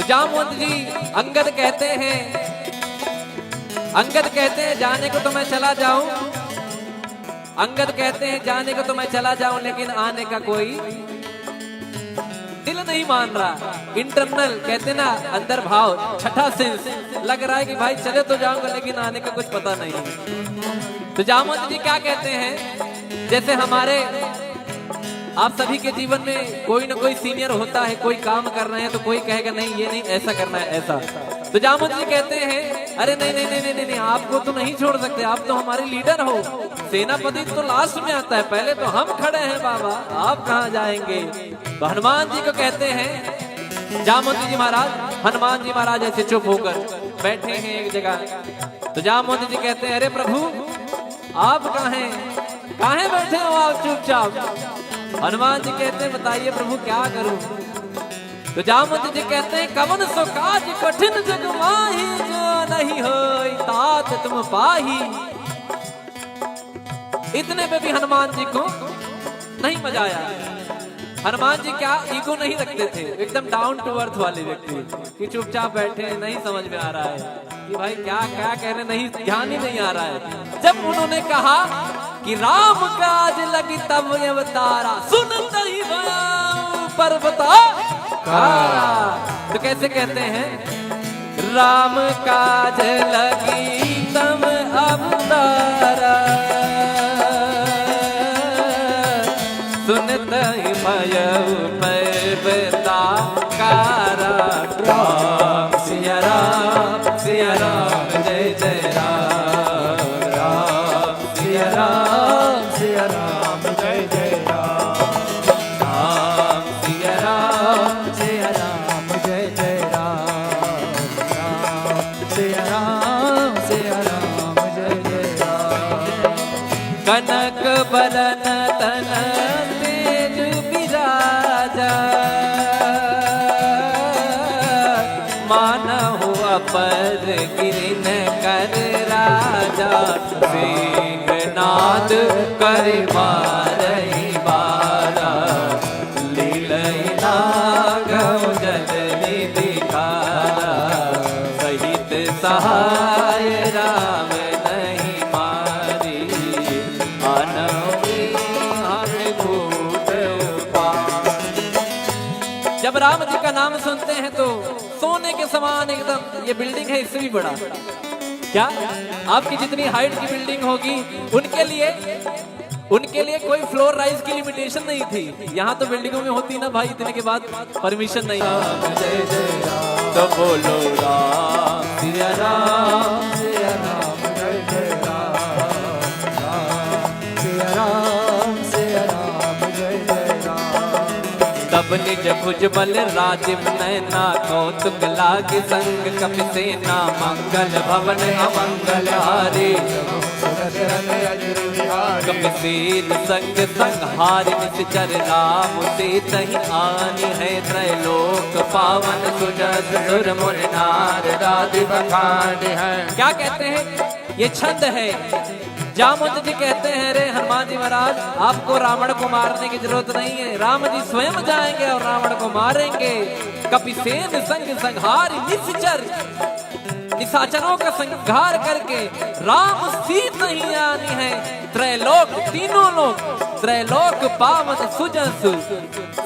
जामवंत जी अंगद कहते हैं जाने को तो मैं चला जाऊं, अंगद कहते हैं जाने को तो मैं चला जाऊं, लेकिन आने का कोई दिल नहीं मान रहा। इंटरनल कहते ना, अंदर भाव, छठा सेंस लग रहा है कि भाई चले तो जाऊंगा लेकिन आने का कुछ पता नहीं। तो जामवंत जी क्या कहते हैं, जैसे हमारे आप सभी के जीवन में कोई ना कोई सीनियर होता है, कोई काम कर रहे हैं तो कोई कहेगा नहीं ये नहीं ऐसा करना है ऐसा। तो जामवंत जी कहते हैं अरे नहीं नहीं नहीं नहीं नहीं, नहीं आपको तो नहीं छोड़ सकते, आप तो हमारे लीडर हो। सेनापति तो लास्ट में आता है, पहले तो हम खड़े हैं बाबा, आप कहाँ जाएंगे। तो हनुमान जी को कहते हैं जामवंत जी महाराज, हनुमान जी महाराज ऐसे चुप होकर बैठे हैं एक जगह। तो जामवंत जी कहते हैं अरे प्रभु आप कहाँ बैठे हो आप चुपचाप। हनुमान जी कहते हैं बताइए प्रभु क्या करूं। तो जामवंत जी कहते हैं कवन सो काज कठिन जग माही, जो नहीं होई तात तुम पाही। इतने पे भी हनुमान जी को नहीं मजा आया। हनुमान जी क्या ईगो नहीं रखते थे, एकदम डाउन टू अर्थ वाले व्यक्ति कि चुपचाप बैठे, नहीं समझ में आ रहा है कि भाई क्या क्या कह रहे, नहीं ध्यान ही नहीं आ रहा है। जब उन्होंने कहा कि राम काज लगी तब अवतारा, सुनता ही पर्वता कारा। तो कैसे कहते हैं, राम काज लगी तब अवतारा, सुनता ही पर्वता कारा। राम सिया राम जय जय राम, राम सिया राम जय जय राम, राम सिया राम जय जय राम, राम सिया राम जय जय राम। कनक बरन तन तेज बिराजा, मानहु अपर गिरिन कर राजा, सिंहनाद कर मारई बारा, लीलई नागव जल निधिकारा, सहित सहाय राम नहीं मारी, अनवि भूत उपाय। जब राम जी का नाम सुनते हैं तो सोने के समान एकदम, ये बिल्डिंग है इससे भी बड़ा, क्या आपकी जितनी हाइट की बिल्डिंग होगी उनके लिए कोई फ्लोर राइज की लिमिटेशन नहीं थी। यहाँ तो बिल्डिंगों में होती ना भाई, इतने के बाद परमिशन नहीं। जय जय राम तो बोलो राम सिया राम जय जय राम, राम सिया राम जय जय राम। तब निज भुज बल राजीव नैना, कौतुक लागे संग कपि सेना, मंगल भवन अमंगल हारे, कपिसेन संग संहारि निश्चर, राम से तहि आनी है त्रैलोक पावन, सुजस सुर मुनि नार राधि बखान है। क्या कहते हैं, ये छंद है। जामवंत जी कहते हैं रे हनुमान जी महाराज आपको रावण को मारने की जरूरत नहीं है, राम जी स्वयं जाएंगे और रावण को मारेंगे। कपिसेन संग संहारि निश्चर, निशाचरों का संहार करके राम सीत नहीं आनी है त्रैलोक, तीनों लोग त्रैलोक पावन सुजस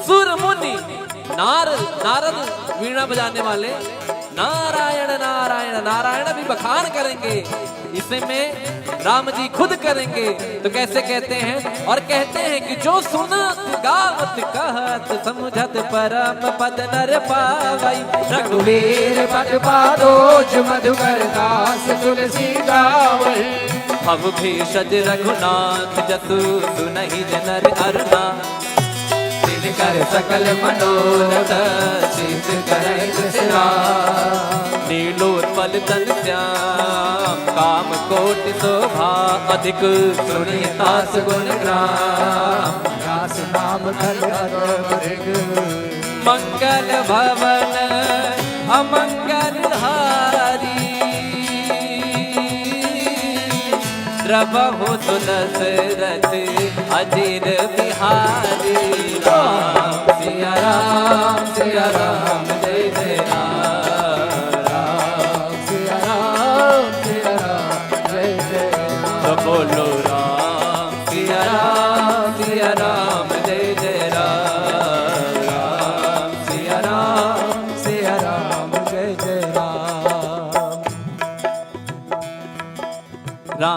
सुर मुनि नारद वीणा बजाने वाले, नारायण नारायण नारायण भी बखान करेंगे, इसमें राम जी खुद करेंगे। तो कैसे कहते हैं, और कहते हैं कि जो सुनत गावत कहत, समझत परम पद नर पावई, रघुवीर पद पादोज मधुकर दास तुलसी गावई, भव भेषज रघुनाथ जसु सुनहि जनर अरुणा, कर सकल मनोरथ सिद्ध करे कृष्णा, नीलोत्पल तन श्याम काम कोटि शोभा, अधिक सुनितास गुण ग्राम, दास नाम मंगल भवन अमंगल हारी, प्रभु तुलसीरथ अजीर बिहारी, राम सिया राम जय जय राम।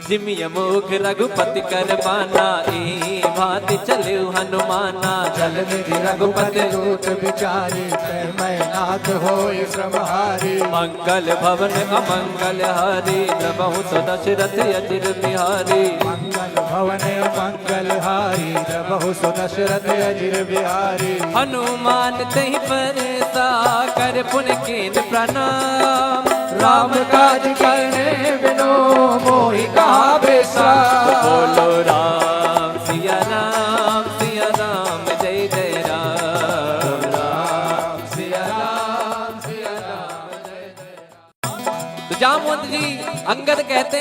जिमिय मुख रघुपति कर बाना, ई भांति चले हनुमाना। जल निधि रघुपति दूत विचारी, मैं नाथ होय श्रमहारी। मंगल भवन अमंगल हारी, द्रबहु सो दशरथ अजिर बिहारी। मंगल भवन मंगल हारी, द्रबहु सो दशरथ अजिर बिहारी। हनुमान तहि परसा, कर पुन कीन प्रणाम। राम काज करने बिनो मोहि कहा बेसा। बोलो राम सिया राम जय जय राम। राम सिया राम सिया राम जय जय राम। तो जामवंत जी अंगद कहते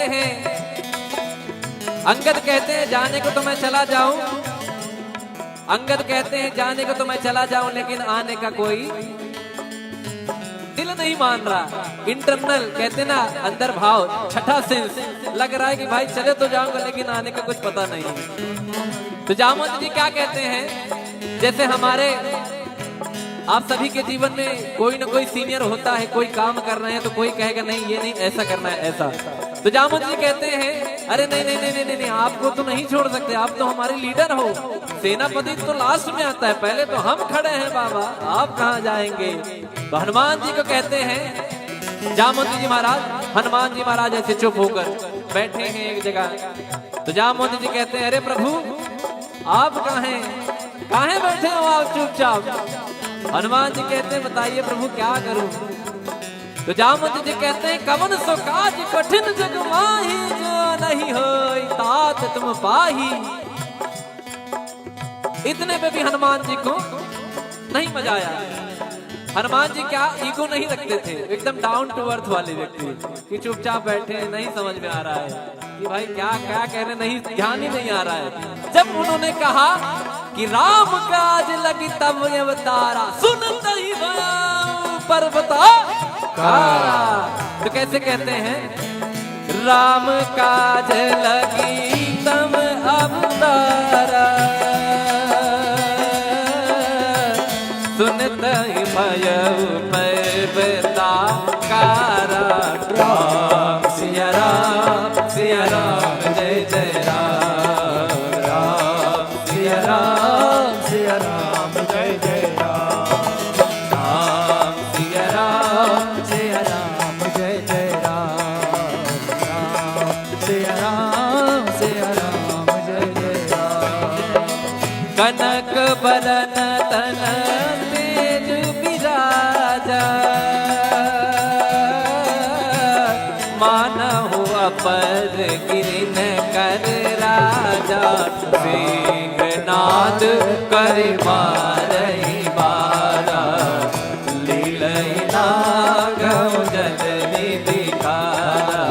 हैं जाने को तो मैं चला जाऊं, अंगद कहते हैं जाने को तो मैं चला जाऊं, लेकिन आने का कोई दिल नहीं मान रहा। इंटरनल कहते ना, अंदर भाव, छठा सेंस लग रहा है कि भाई चले तो जाऊंगा लेकिन आने का कुछ पता नहीं। तो जामवंत जी क्या कहते हैं, जैसे हमारे आप सभी के जीवन में कोई ना कोई सीनियर होता है, कोई काम कर रहे हैं तो कोई कहेगा नहीं ये नहीं ऐसा करना है ऐसा। तो जामवंत जी कहते हैं अरे नहीं नहीं नहीं नहीं नहीं, आपको तो नहीं छोड़ सकते, आप तो हमारे लीडर हो। सेनापति तो लास्ट में आता है, पहले तो हम खड़े हैं बाबा, आप कहाँ जाएंगे। तो हनुमान जी को कहते हैं जामवंत जी महाराज, हनुमान जी महाराज ऐसे चुप होकर बैठे हैं एक जगह। तो जामवंत जी कहते हैं अरे प्रभु आप कहाँ बैठे हो आप चुपचाप। हनुमान जी कहते हैं बताइए प्रभु क्या करूं। तो जामवंत जी कहते हैं कवन सो काज कठिन जग माही, जो नहीं होई तात तुम पाही। इतने पे भी हनुमान जी को नहीं मजा आया। हनुमान जी क्या ईगो नहीं रखते थे, एकदम डाउन टू अर्थ वाले व्यक्ति कि चुपचाप बैठे, नहीं समझ में आ रहा है कि भाई क्या क्या कह रहे, नहीं ध्यान ही नहीं आ रहा है। जब उन्होंने कहा कि राम काज लगी तब अवतारा, सुनता ही पर्वता कारा। तो कैसे कहते हैं, राम काज लगी तब अवतारा, सुनता ही पर्वता कारा। राम सिया राम जय जय राम। राम सिया राम जय जय राम। राम सिया राम सिया राम जय जय राम। राम सिया राम जय जय राम। कनक बरन तन तेज विराजा, मानहु अपर गिरिन कर राजा। सिंहनाद कर मारहि बारा, लीलई नागम जलनि दिखारा।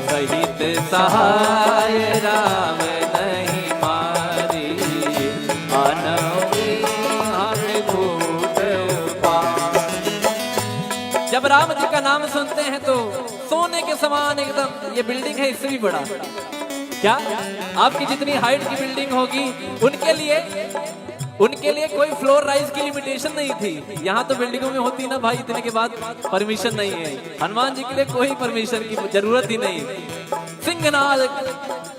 सहित सहाय राम नहीं मारी, जब राम जी का नाम सुनते हैं तो सोने के समान एकदम, ये बिल्डिंग है इससे भी बड़ा। क्या आपकी जितनी हाइट की बिल्डिंग होगी उनके लिए कोई फ्लोर राइज की लिमिटेशन नहीं थी। यहाँ तो बिल्डिंगों में होती ना भाई, इतने के बाद परमिशन नहीं है। हनुमान जी के लिए कोई परमिशन की जरूरत ही नहीं। सिंहनाद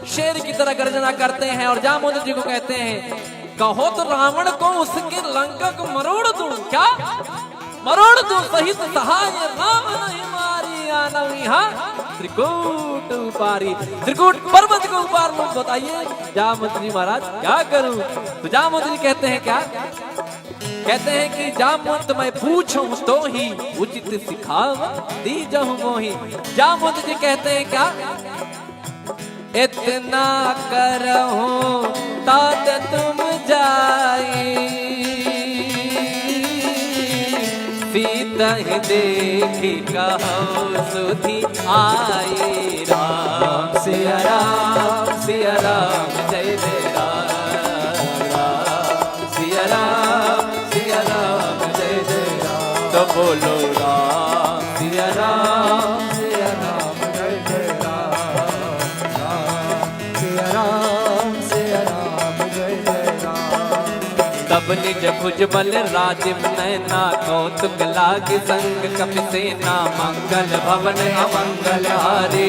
शेर की तरह गर्जना करते हैं और जामवंत जी को कहते हैं कहो तो रावण को उसके लंका को मरोड़ दूं। क्या मरोड़ दूं, सहित सहाय राम नहीं मारी। आनविहा त्रिकूट उपारी, त्रिकूट पर्वत को उपार लो। बताइए जामवंत जी महाराज क्या करूं। तो जामवंत जी कहते हैं क्या, कहते हैं कि जामवंत मैं पूछूं तो ही उचित सिखाव दीजहु मोहि। जामवंत जी कहते हैं क्या, इतना करहूं तात तुम जाई, सीता ही देखी कहो सुधी आई। राम सिया राम जय जय राम। राम सिया राम जय जय राम। तो बोलो राम सिया राम जय जय राम। राम सिया राम जय जय राम। तब निज भुज बल राजीव नैना, कौतुक लागे संग कपि सेना। मंगल भवन अमंगल हारे,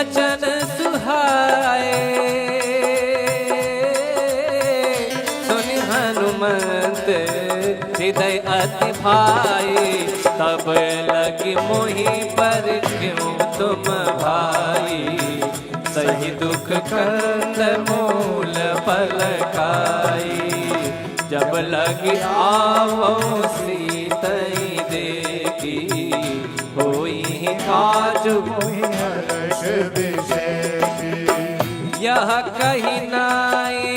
बचन सुहाए, सुनि हनुमंत हृदय अति भाई, तब लगी मोहि पर क्यों तुम भाई, सही दुख कंद मूल पलकाई, जब लगी आवो सीतई देखी, होई काज मोहि हर्ष विशेषी। यह कही नाई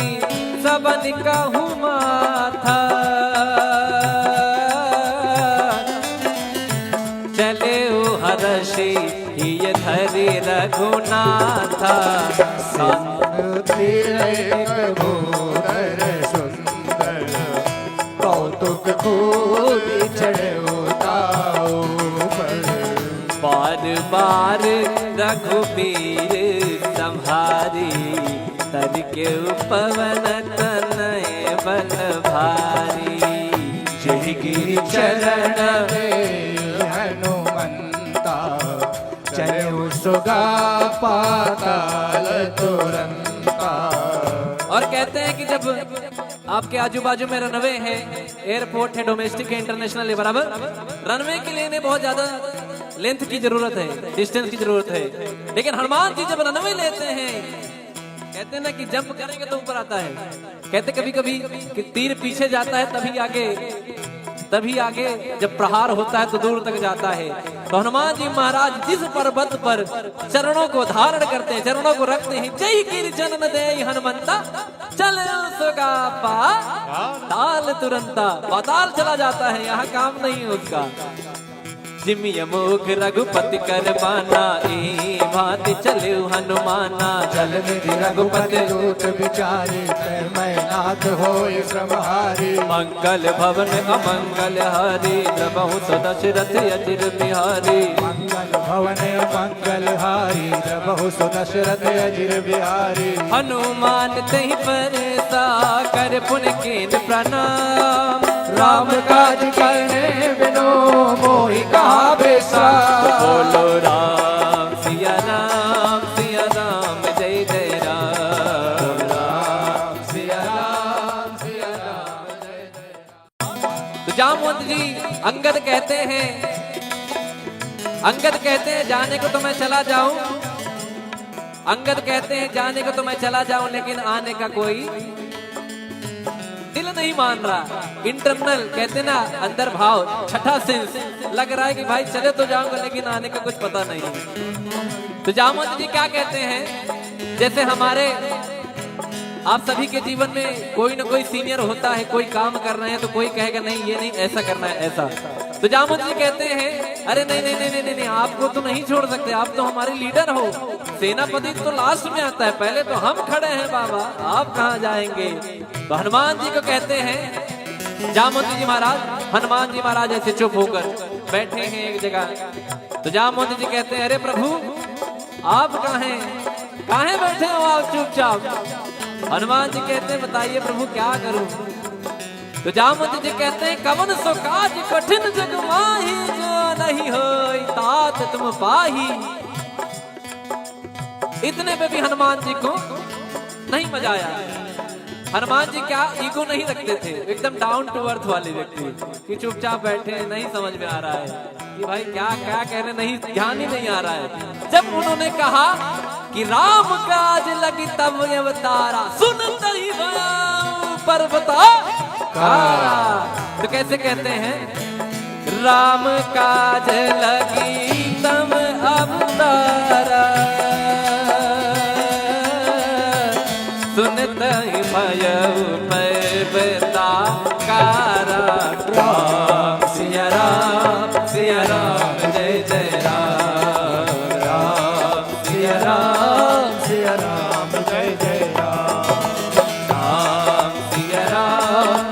सबन कहूँ माथा, चले हर्षि ये धरि रघुनाथा, भूधर सुंदर कौतुक खूब चढ़ो बार बार रघुबीर संहारी, तर के पवन तनय बल भारी, जय गिरि चरण हनुमंता, चलो सुगा पाताल तुरंता। और कहते हैं कि जब आपके आजू बाजू में रनवे है, एयरपोर्ट है, डोमेस्टिक है, इंटरनेशनल है, बराबर, रनवे के लिए बहुत ज्यादा लेंथ की जरूरत है, डिस्टेंस की जरूरत है, लेकिन हनुमान जी जब रनवे लेते हैं, कहते हैं ना कि जंप करेंगे तो ऊपर आता है, कहते कभी कभी कि तीर पीछे जाता है तभी आगे जब प्रहार होता है तो दूर तक जाता है। तो हनुमान जी महाराज जिस पर्वत पर चरणों को धारण करते हैं, चरणों को रखते हैं, जय गिरि जनन दे हनुमंता, चल सुगा पाताल तुरंता, पाताल चला जाता है, यहाँ काम नहीं है उसका। जिमिय मोख रघुपति कर बाना, ए भांति चले हनुमाना, चल निधि रघुपति रूप विचारी, मैं नाथ होय श्रमहारी। मंगल भवन अमंगल हारी, प्रभु दशरथ अजिर बिहारी, मंगल भवन मंगल हारी, प्रभु दशरथ अजिर बिहारी। हनुमान तहि परसा कर पुन कीन प्रणाम, राम काज करने बिनो मोहि कहा बेसा। बोलो राम सिया राम जय जय राम, राम सिया राम सिया राम जय जय। तो जामवंत जी अंगद कहते हैं जाने को तो मैं चला जाऊं, अंगद कहते हैं जाने को तो मैं चला जाऊं, लेकिन आने का कोई दिल नहीं मान रहा। इंटरनल कहते ना, अंदर भाव, छठा सेंस लग रहा है कि भाई चले तो जाऊंगा, लेकिन आने का कुछ पता नहीं। तो जामवंत जी क्या कहते हैं, जैसे हमारे आप सभी के जीवन में कोई ना कोई सीनियर होता है, कोई काम कर रहे हैं तो कोई कहेगा नहीं ये नहीं ऐसा करना है, ऐसा। तो जामवंत जी कहते हैं अरे नहीं नहीं नहीं नहीं नहीं, नहीं आपको तो नहीं छोड़ सकते, आप तो हमारे लीडर हो, सेनापति तो लास्ट में आता है, पहले तो हम खड़े हैं बाबा, आप कहाँ जाएंगे। तो हनुमान जी को कहते हैं जामवंत जी महाराज, हनुमान जी महाराज ऐसे चुप होकर बैठे हैं एक जगह। तो जामवंत जी कहते हैं अरे प्रभु आप कहाँ बैठे हो आप चुपचाप। हनुमान जी कहते हैं बताइए प्रभु क्या करूं। तो जामवंत जी कहते हैं कवन सो काज कठिन जग माही, जो नहीं होई तात तुम पाही। इतने पे भी हनुमान जी को नहीं मजा आया। हनुमान जी क्या ईगो नहीं रखते थे, एकदम डाउन टू अर्थ वाले व्यक्ति कि चुपचाप बैठे, नहीं समझ में आ रहा है कि भाई क्या क्या कह रहे, नहीं ध्यान ही नहीं आ रहा है। जब उन्होंने कहा कि राम काज लगी तब अवतारा, सुनता ही पर्वता कारा। तो कैसे कहते हैं राम काज लगी तब अवतारा, सुनता ही भयउ पर्वता कारा। राम सिया राम जय जय राम, राम सिया राम जय जय राम, राम सिया राम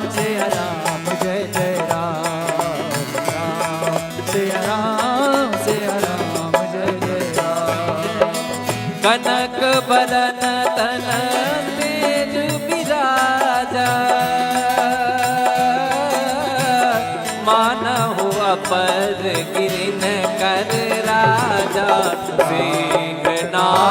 जय जय राम, राम सिया राम जय जय राम। कनक बरन तन तेज बिराजा, मानहु अपर गिरिन कर राजा। सिंह नाद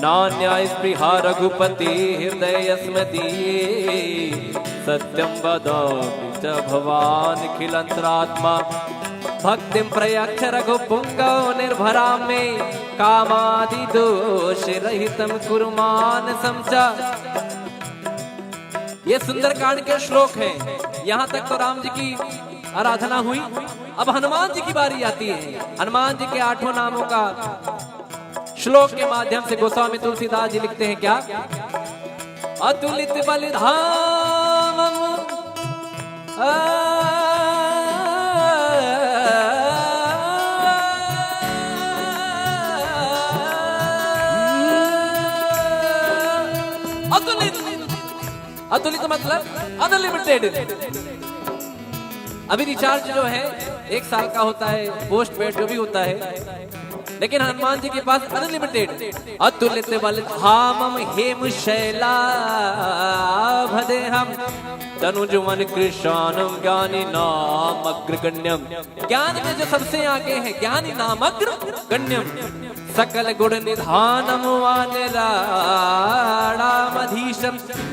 नान्याय स्पृहा रघुपति हृदय स्मृति सत्यं वदामि च भवान् खिलंतरात्मा भक्तिं प्रयच्छ रघुपुंगव निर्भरा मे कामादि दोष रहितं कुरुमान समचा। ये सुंदरकांड के श्लोक हैं। यहाँ तक तो राम जी की आराधना हुई। अब हनुमान जी की बारी आती है। हनुमान जी के 8 नामों का श्लोक के माध्यम से गोस्वामी तुलसीदास जी लिखते हैं क्या? अतुलित बलिधाम अतुलित मतलब अनलिमिटेड। अभी रिचार्ज जो है 1 साल का होता है, पोस्ट पेड जो भी होता है, लेकिन हनुमान जी के पास अनलिमिटेड। अतुलित बलधामम हेम शैलाभदेहम तनुजुवन कृष्णानम ज्ञानी नाम अग्रगण्यम। ज्ञान में जो सबसे आगे है ज्ञानी नाम अग्रगण्यम। सकल गुण निधानम वानराणामधीशम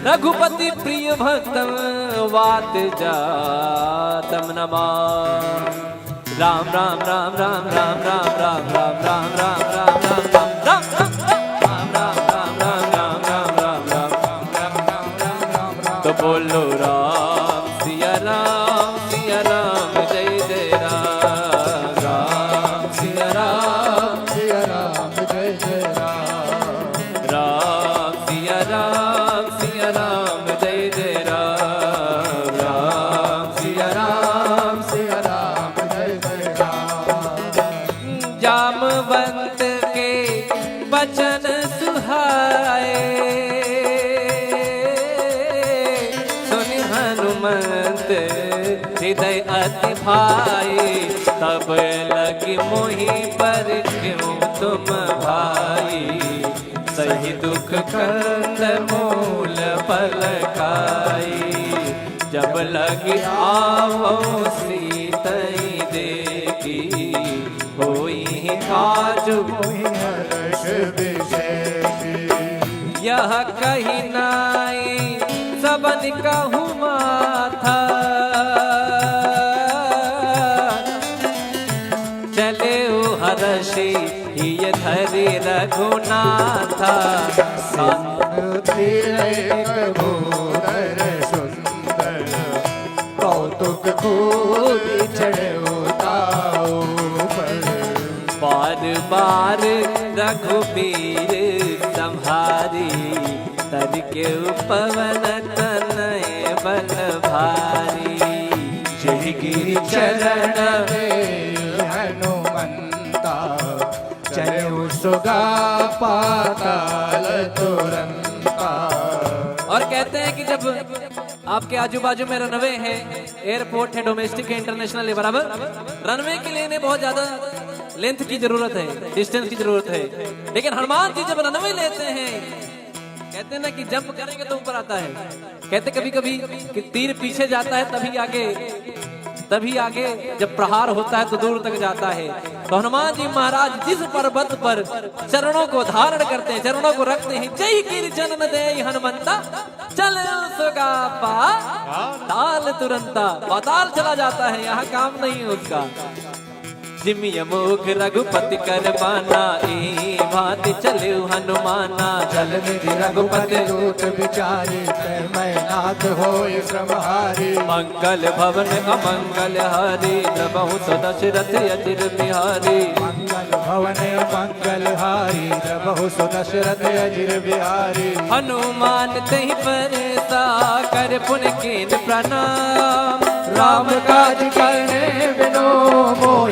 रघुपति प्रिय भक्तम वात जातम नमामि। राम राम राम राम राम राम राम राम राम राम राम राम राम राम तो बोलो राम सिया राम जय जय राम। राम सिया राम जय जय राम। राम सिया राम जय जय राम। राम सिया राम जय जय राम। जामवंत के वचन सुहाए सुन हनुमंत हृदय अति भाई। तब लगी मोहि पर क्यों तुम भाई। सही दुख कंद मूल फल खाई। जब लगी आवो सीतई देखी होई काज मोहि हर्ष विशेषी। यह कही नाई सबन कहूँ माथा। चले हर्षि ये धरि रघुनाथा। भूधर सुंदर कौतुक खूब चढ़े बार बार रघुबीर संहारी। तर के पवन तनय बल भारी। जय गिरि चरण हनुमंता चले सुगा पाताल तुरंता। और कहते हैं कि जब आपके आजू बाजू में रनवे है, एयरपोर्ट है, डोमेस्टिक है, इंटरनेशनल है, बराबर रनवे के लिए बहुत ज्यादा लेंथ की जरूरत है, डिस्टेंस की जरूरत है। लेकिन हनुमान जी जब रनवे लेते हैं, कहते हैं ना कि जंप करेंगे तो ऊपर आता है। कहते कभी कभी कि तीर पीछे जाता है तभी आगे जब प्रहार होता है तो दूर तक जाता है। तो हनुमान जी महाराज जिस पर्वत पर चरणों को धारण करते हैं, चरणों को रखते हैं, जय गिरि जनन दे हनुमंता चल सुगा पाताल तुरंता। पाताल चला जाता है, यहाँ काम नहीं है उसका। जिमिय मुख रघुपति कर बाना ए भांति चले हनुमाना। चल निधि रघुपति रूठ विचारी मैं नाथ होय श्रमहारी। मंगल भवन अमंगल हारी प्रभु तो दशरथ अजिर बिहारी। मंगल भवन मंगल हारी प्रभु सुदशरथ अजिर बिहारी। हनुमान तहि पर कर पुन कीन प्रणाम। राम काज करने बिनो मोहि